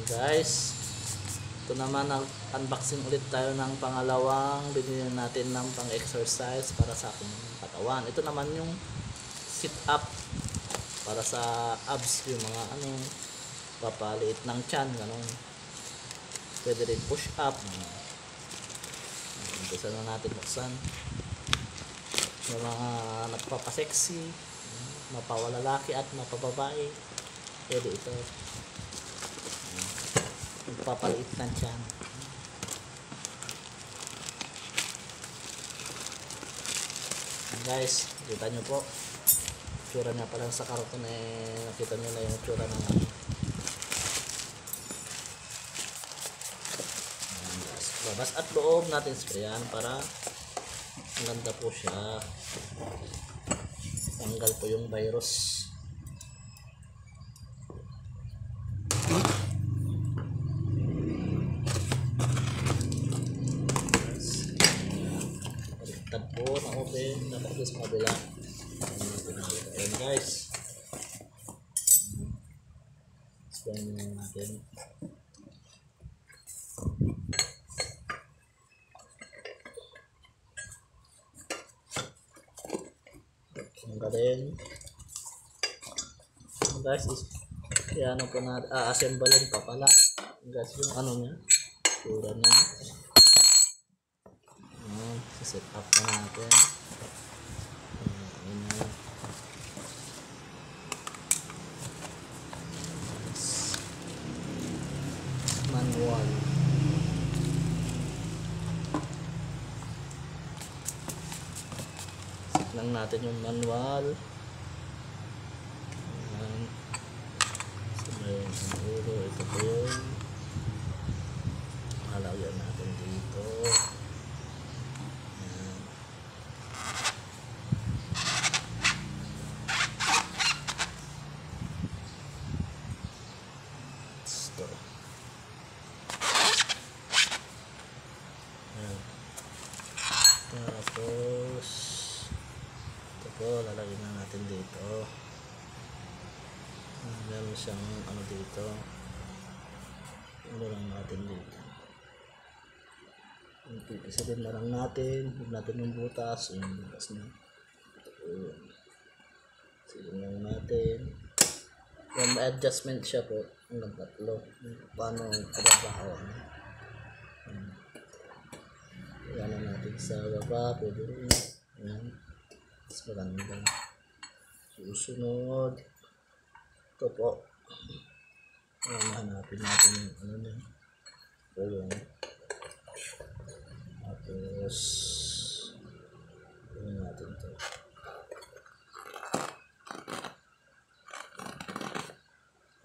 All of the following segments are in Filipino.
Guys, ito naman unboxing ulit tayo ng pangalawang binili natin ng pang exercise para sa aking katawan. Ito naman yung sit up para sa abs, yung mga papaliit ng tiyan, ganun. Pwede rin push up. Umpisa na natin buksan. Yung mga nagpapasexy, mapawalalaki at mapababae, pwede ito. Magpapaliit ng tiyan. Guys, kita nyo po tsura niya pa lang sa karton, nakita nyo na yung tsura ng labas at loob natin sprayan para maganda po siya, tanggal po yung virus. Baliktad po na open, dapat sa kabila. Ayan guys, sprayan natin. Galing guys, yan po na assemblein pa pala guys yung niya, tura niya. Set up na natin. Manual. Lang natin yung manual. Ayan. Sabayin sa ulo. Ito po yung halagyan natin dito. Ayan. Ito. Ayan. Tapos lalagyan na natin dito. Meron siyang dito. Lang natin dito. Isa din na lang natin. Huwag natin yung butas. Yung butas na. Sige lang natin. Yan, may adjustment siya po. Hanggang 3. Paano trabaho. Yan na natin sa baba. Pwede rin. Yan. Mas maganda. Susunod. Ito po. Hanapin natin yung niya. Yung. Tapos gawin natin ito.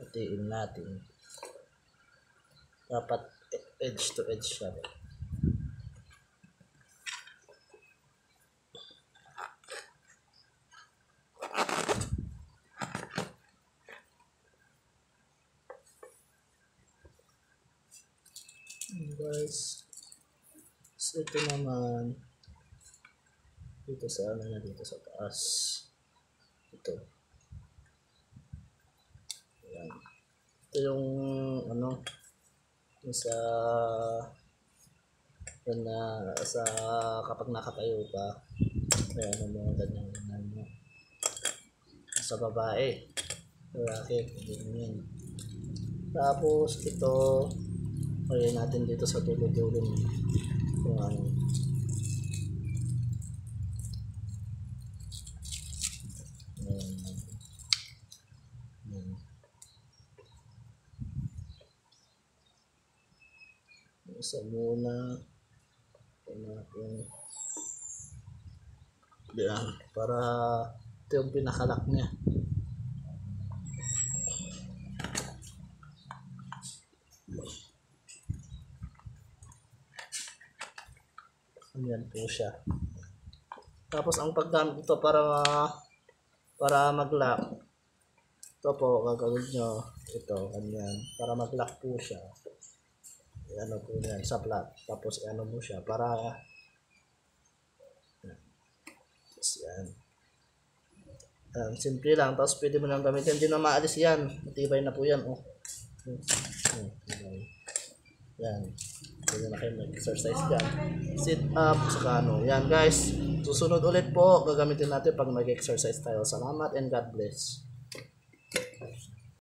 Patiin natin. Dapat edge to edge siya. Guys, so ito naman dito sa dito sa taas, ito. Ayan. Ito yung yung sa kapag nakatayo pa, ayan mo ganyan sa babae, lalaki, ganyan. Tapos ito kaya natin dito sa dulo-dulo kung isa muna natin diyan para ito yung pinakalak niya. Ayan po siya. Tapos ang paggamit ito para mag-lock, ito po gagawin nyo ito ganyan para mag-lock po siya. Po yan sa flat. Tapos mo siya para yan. Simple lang. Tapos pwede mo nang gamitin. Hindi na maalis yan. Matibay na po yan. Yan. Pwede na kayo mag-exercise dyan. Sit up, saka ano. Yan guys. Susunod ulit po, gagamitin natin pag mag-exercise tayo. Salamat and God bless.